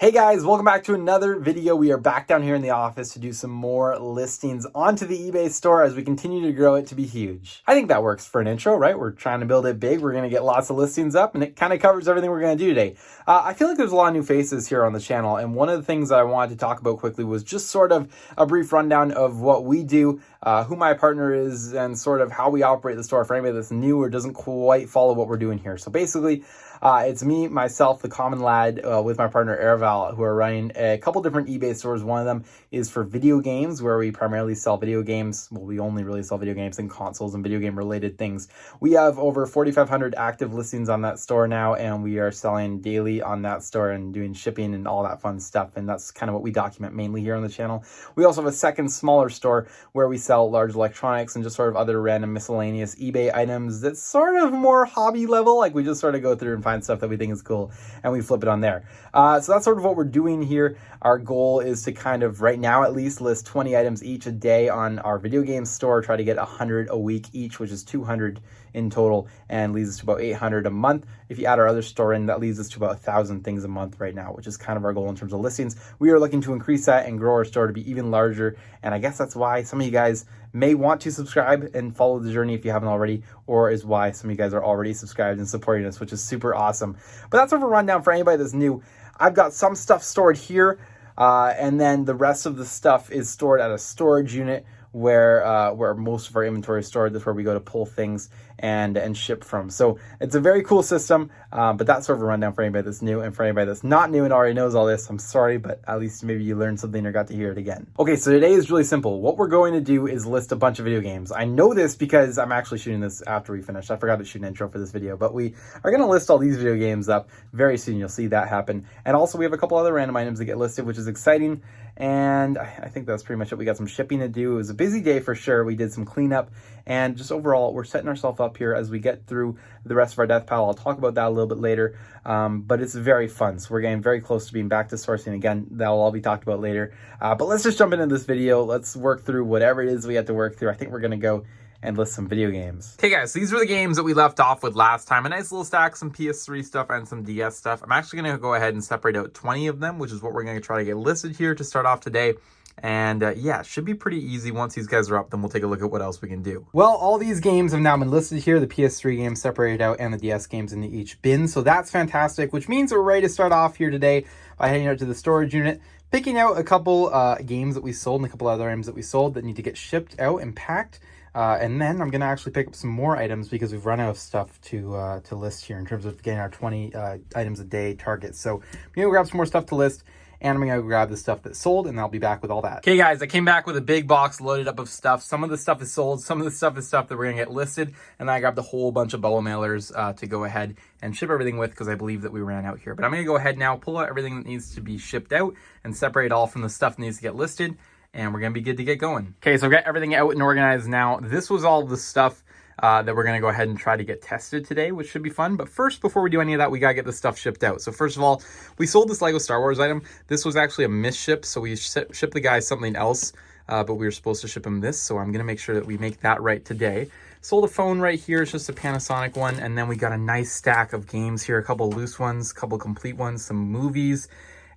Hey guys, welcome back to another video. We are back down here in the office to do some more listings onto the eBay store as we continue to grow it to be huge. I think that works for an intro, right? We're trying to build it big. We're going to get lots of listings up and it kind of covers everything we're going to do today. I feel like there's a lot of new faces here on the channel, and one of the things that I wanted to talk about quickly was just sort of a brief rundown of what we do, who my partner is, and sort of how we operate the store for anybody that's new or doesn't quite follow what we're doing here. So basically, it's me, myself, the Commonlad, with my partner Araval, who are running a couple different eBay stores. One of them is for video games, where we primarily sell video games. Well, we only really sell video games and consoles and video game related things. We have over 4,500 active listings on that store now, and we are selling daily on that store and doing shipping and all that fun stuff. And that's kind of what we document mainly here on the channel. We also have a second smaller store where we sell large electronics and just sort of other random miscellaneous eBay items that's sort of more hobby level. Like, we just sort of go through and find stuff that we think is cool and we flip it on there. So that's sort of what we're doing here. Our goal is to kind of, right now at least, list 20 items each a day on our video game store, try to get 100 a week each, which is 200 in total, and leads us to about 800 a month. If you add our other store in, that leads us to about 1,000 things a month right now, which is kind of our goal in terms of listings. We are looking to increase that and grow our store to be even larger, and I guess that's why some of you guys may want to subscribe and follow the journey if you haven't already, or is why some of you guys are already subscribed and supporting us, which is super awesome. But that's sort of a rundown for anybody that's new. I've got some stuff stored here, and then the rest of the stuff is stored at a storage unit where most of our inventory is stored. That's where we go to pull things and ship from. So it's a very cool system, but that's sort of a rundown for anybody that's new. And for anybody that's not new and already knows all this, I'm sorry, but at least maybe you learned something or got to hear it again. Okay, so today is really simple. What we're going to do is list a bunch of video games. I know this because I'm actually shooting this after we finish. I forgot to shoot an intro for this video, but we are going to list all these video games up very soon. You'll see that happen. And also we have a couple other random items that get listed, which is exciting. And I think that's pretty much it. We got some shipping to do. It was a busy day for sure. We did some cleanup, and just overall, we're setting ourselves up here as we get through the rest of our death pile. I'll talk about that a little bit later, but it's very fun. So we're getting very close to being back to sourcing again. That'll all be talked about later. But let's just jump into this video. Let's work through whatever it is we have to work through. I think we're going to go and list some video games. Okay guys, these were the games that we left off with last time. A nice little stack, some PS3 stuff and some DS stuff. I'm actually going to go ahead and separate out 20 of them, which is what we're going to try to get listed here to start off today. And yeah, it should be pretty easy. Once these guys are up, then we'll take a look at what else we can do. Well, all these games have now been listed here. The PS3 games separated out and the DS games into each bin. So that's fantastic, which means we're ready to start off here today by heading out to the storage unit, picking out a couple games that we sold and a couple other items that we sold that need to get shipped out and packed. And then I'm going to actually pick up some more items because we've run out of stuff to list here in terms of getting our 20 items a day target. So I'm going to grab some more stuff to list, and I'm going to grab the stuff that's sold, and I'll be back with all that. Okay, guys, I came back with a big box loaded up of stuff. Some of the stuff is sold. Some of the stuff is stuff that we're going to get listed. And then I grabbed a whole bunch of bubble mailers to go ahead and ship everything with because I believe that we ran out here. But I'm going to go ahead now, pull out everything that needs to be shipped out and separate it all from the stuff that needs to get listed. And we're going to be good to get going. Okay, so I've got everything out and organized now. This was all the stuff that we're going to go ahead and try to get tested today, which should be fun. But first, before we do any of that, we got to get this stuff shipped out. So first of all, we sold this Lego Star Wars item. This was actually a misship, so we shipped the guy something else, but we were supposed to ship him this. So I'm going to make sure that we make that right today. Sold a phone right here. It's just a Panasonic one. And then we got a nice stack of games here, a couple loose ones, a couple complete ones, some movies,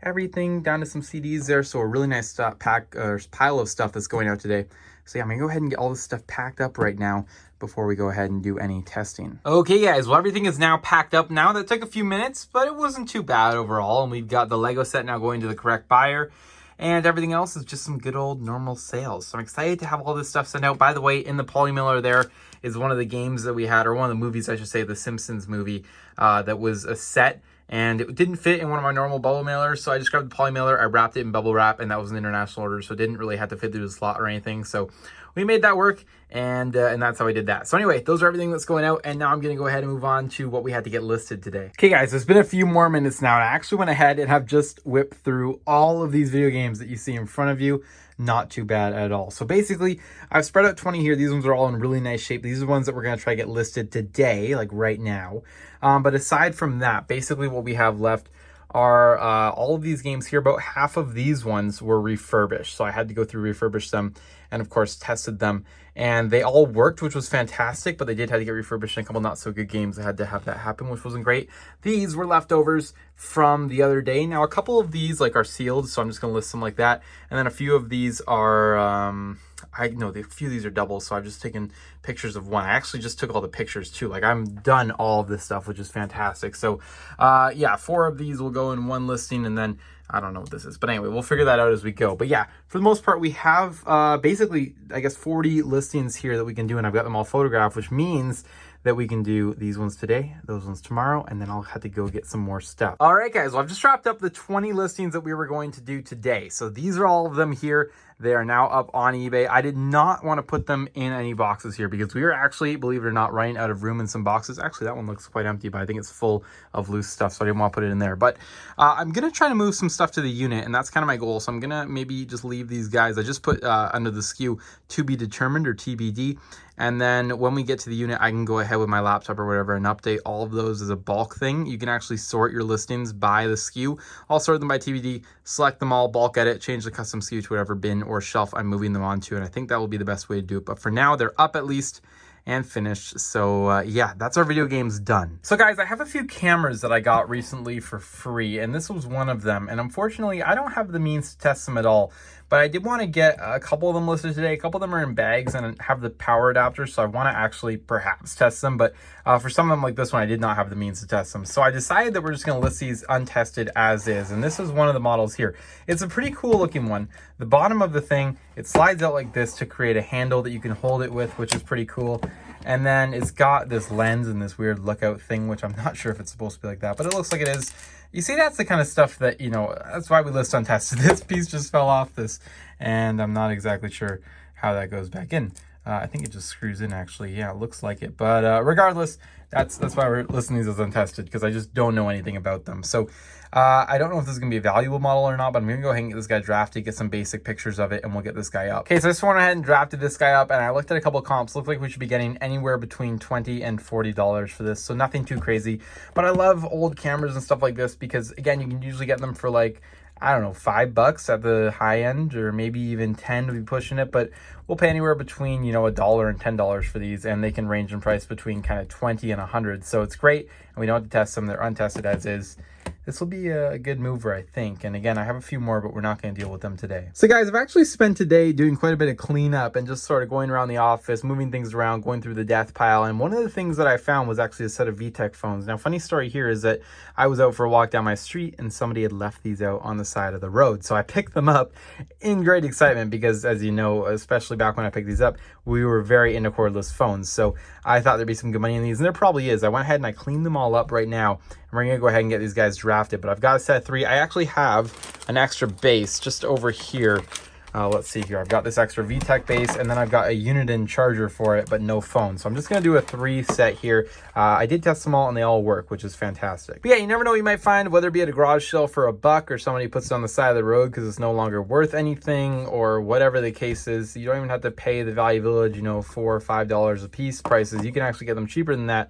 everything down to some CDs there. So a really nice pile of stuff that's going out today. So yeah, I'm gonna go ahead and get all this stuff packed up right now before we go ahead and do any testing. Okay guys, well everything is now packed up now. That took a few minutes, but it wasn't too bad overall. And we've got the Lego set now going to the correct buyer. And everything else is just some good old normal sales. So I'm excited to have all this stuff sent out. By the way, in the poly mailer there is one of the games that we had, or one of the movies, I should say, the Simpsons movie, that was a set. And it didn't fit in one of my normal bubble mailers, so I just grabbed the poly mailer, I wrapped it in bubble wrap, and that was an international order, so it didn't really have to fit through the slot or anything. So we made that work, and that's how I did that. So anyway, those are everything that's going out, and now I'm going to go ahead and move on to what we had to get listed today. Okay guys, it's been a few more minutes now, and I actually went ahead and have just whipped through all of these video games that you see in front of you. Not too bad at all. So basically, I've spread out 20 here. These ones are all in really nice shape. These are the ones that we're going to try to get listed today, like right now. But aside from that, basically what we have left are all of these games here. About half of these ones were refurbished. So I had to go through, refurbish them, and of course tested them and they all worked, which was fantastic, but they did have to get refurbished in a couple not so good games that had to have that happen, which wasn't great. These were leftovers from the other day. Now, a couple of these like are sealed, so I'm just gonna list them like that. And then a few of these are, I know a few of these are doubles, so I've just taken pictures of one. I actually just took all the pictures too. Like, I'm done all of this stuff, which is fantastic. So yeah, 4 of these will go in one listing, and then I don't know what this is, but anyway, we'll figure that out as we go. But yeah, for the most part, we have basically, I guess, 40 listings here that we can do, and I've got them all photographed, which means that we can do these ones today, those ones tomorrow, and then I'll have to go get some more stuff. All right, guys, well, I've just wrapped up the 20 listings that we were going to do today. So these are all of them here. They are now up on eBay. I did not want to put them in any boxes here because we are actually, believe it or not, running out of room in some boxes. Actually, that one looks quite empty, but I think it's full of loose stuff, so I didn't want to put it in there. But I'm going to try to move some stuff to the unit, and that's kind of my goal. So I'm going to maybe just leave these guys. I just put under the SKU to be determined, or TBD. And then when we get to the unit, I can go ahead with my laptop or whatever and update all of those as a bulk thing. You can actually sort your listings by the SKU. I'll sort them by TBD, select them all, bulk edit, change the custom SKU to whatever bin or shelf I'm moving them onto. And I think that will be the best way to do it. But for now, they're up at least and finished. So yeah, that's our video games done. So guys, I have a few cameras that I got recently for free, and this was one of them. And unfortunately, I don't have the means to test them at all. But I did want to get a couple of them listed today. A couple of them are in bags and have the power adapter, so I want to actually perhaps test them. But for some of them like this one, I did not have the means to test them. So I decided that we're just going to list these untested as is. And this is one of the models here. It's a pretty cool looking one. The bottom of the thing, it slides out like this to create a handle that you can hold it with, which is pretty cool. And then it's got this lens and this weird lookout thing, which I'm not sure if it's supposed to be like that, but it looks like it is. You see, that's the kind of stuff that, you know, that's why we list untested. This piece just fell off this, and I'm not exactly sure how that goes back in. I think it just screws in, actually. Yeah, it looks like it. But regardless, that's why we're listing these as untested, because I just don't know anything about them. So I don't know if this is going to be a valuable model or not, but I'm going to go ahead and get this guy drafted, get some basic pictures of it, and we'll get this guy up. Okay, so I just went ahead and drafted this guy up, and I looked at a couple of comps. Looked like we should be getting anywhere between $20 and $40 for this, so nothing too crazy. But I love old cameras and stuff like this because, again, you can usually get them for like, I don't know, $5 at the high end, or maybe even 10 to be pushing it, but we'll pay anywhere between, you know, $1 and $10 for these, and they can range in price between kind of 20 and 100. So it's great, and we don't have to test them. They're untested as is. This will be a good mover, I think. And again, I have a few more, but we're not going to deal with them today. So guys, I've actually spent today doing quite a bit of cleanup and just sort of going around the office, moving things around, going through the death pile. And one of the things that I found was actually a set of VTech phones. Now, funny story here is that I was out for a walk down my street and somebody had left these out on the side of the road. So I picked them up in great excitement because, as you know, especially back when I picked these up, we were very into cordless phones. So I thought there'd be some good money in these, and there probably is. I went ahead and I cleaned them all up right now. And we're going to go ahead and get these guys drafted, but I've got a set of 3. I actually have an extra base just over here. Let's see here. I've got this extra VTech base, and then I've got a Uniden charger for it, but no phone. So I'm just going to do a 3 set here. I did test them all, and they all work, which is fantastic. But yeah, you never know what you might find, whether it be at a garage sale for $1 or somebody puts it on the side of the road because it's no longer worth anything, or whatever the case is. You don't even have to pay the Value Village, you know, $4 or $5 a piece prices. You can actually get them cheaper than that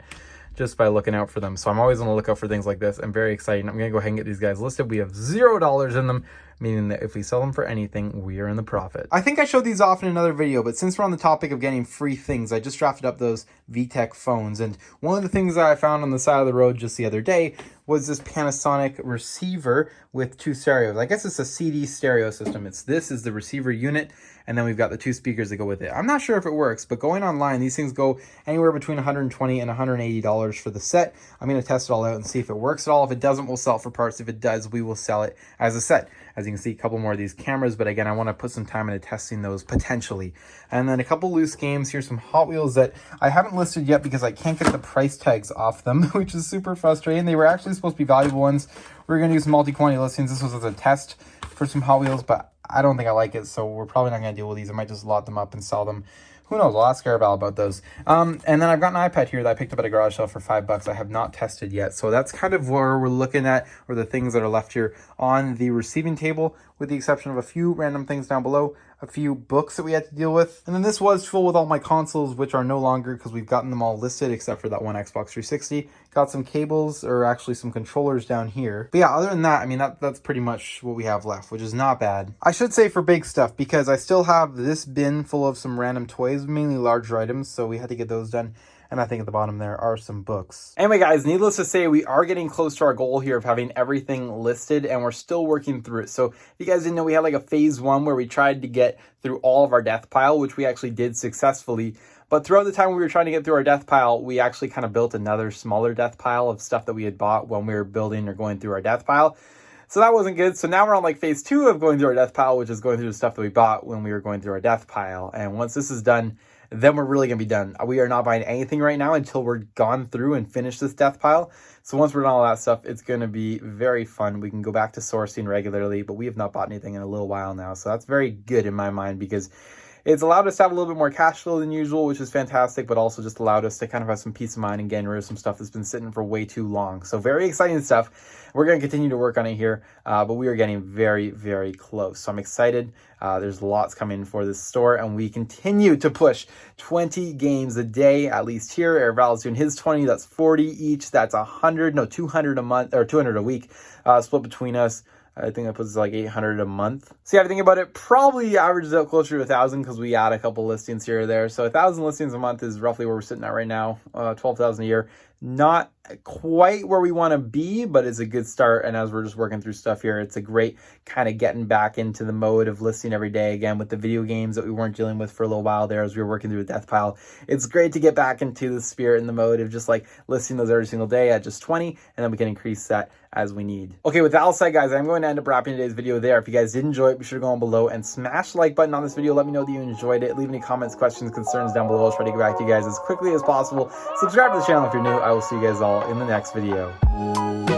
just by looking out for them. So I'm always on the lookout for things like this. I'm very excited. I'm going to go ahead and get these guys listed. We have $0 in them, meaning that if we sell them for anything, we are in the profit. I think I showed these off in another video, but since we're on the topic of getting free things, I just drafted up those VTech phones. And one of the things that I found on the side of the road just the other day was this Panasonic receiver with 2 stereos. I guess it's a CD stereo system. This is the receiver unit, and then we've got the 2 speakers that go with it. I'm not sure if it works, but going online, these things go anywhere between $120 and $180 for the set. I'm going to test it all out and see if it works at all. If it doesn't, we'll sell it for parts. If it does, we will sell it as a set. As you can see, a couple more of these cameras, but again, I want to put some time into testing those potentially. And then a couple loose games. Here's some Hot Wheels that I haven't listed yet because I can't get the price tags off them, which is super frustrating. They were actually supposed to be valuable ones. We were going to do some multi-quantity listings. This was as a test for some Hot Wheels, but I don't think I like it, so we're probably not going to deal with these. I might just lot them up and sell them. Who knows? I'll ask Arabelle about those. And then I've got an iPad here that I picked up at a garage sale for $5. I have not tested yet. So that's kind of where we're looking at, or the things that are left here on the receiving table, with the exception of a few random things down below. a few books that we had to deal with. And then this was full with all my consoles, which are no longer because we've gotten them all listed except for that one Xbox 360. Got some cables, or actually some controllers down here. But yeah, other than that, I mean, that's pretty much what we have left, which is not bad. I should say for big stuff, because I still have this bin full of some random toys, mainly larger items, so we had to get those done. And I think at the bottom there are some books. Anyway, guys, needless to say, we are getting close to our goal here of having everything listed, and we're still working through it. So if you guys didn't know, we had like a phase 1 where we tried to get through all of our death pile, which we actually did successfully. But throughout the time we were trying to get through our death pile, we actually kind of built another smaller death pile of stuff that we had bought when we were building or going through our death pile. So that wasn't good. So now we're on like phase 2 of going through our death pile, which is going through the stuff that we bought when we were going through our death pile. And once this is done, then we're really going to be done. We are not buying anything right now until we're gone through and finished this death pile. So once we're done all that stuff, it's going to be very fun. We can go back to sourcing regularly, but we have not bought anything in a little while now. So that's very good in my mind, because it's allowed us to have a little bit more cash flow than usual, which is fantastic, but also just allowed us to kind of have some peace of mind and getting rid of some stuff that's been sitting for way too long. So very exciting stuff. We're going to continue to work on it here, but we are getting very, very close. So I'm excited. There's lots coming for this store, and we continue to push 20 games a day, at least here. Air Val's doing his 20. That's 40 each. That's 200 a month, or 200 a week, split between us. I think that puts like 800 a month. So yeah, if you think about it, probably averages out closer to 1,000 because we add a couple listings here or there. So 1,000 listings a month is roughly where we're sitting at right now. 12,000 a year. Not quite where we want to be, but it's a good start. And as we're just working through stuff here, it's a great kind of getting back into the mode of listing every day again with the video games that we weren't dealing with for a little while there as we were working through a death pile. It's great to get back into the spirit and the mode of just like listing those every single day at just 20, and then we can increase that as we need. Okay, with that all said, guys, I'm going to end up wrapping today's video there. If you guys did enjoy it, be sure to go on below and smash the like button on this video. Let me know that you enjoyed it. Leave any comments, questions, concerns down below. I'll try to get back to you guys as quickly as possible. Subscribe to the channel if you're new. I will see you guys all in the next video.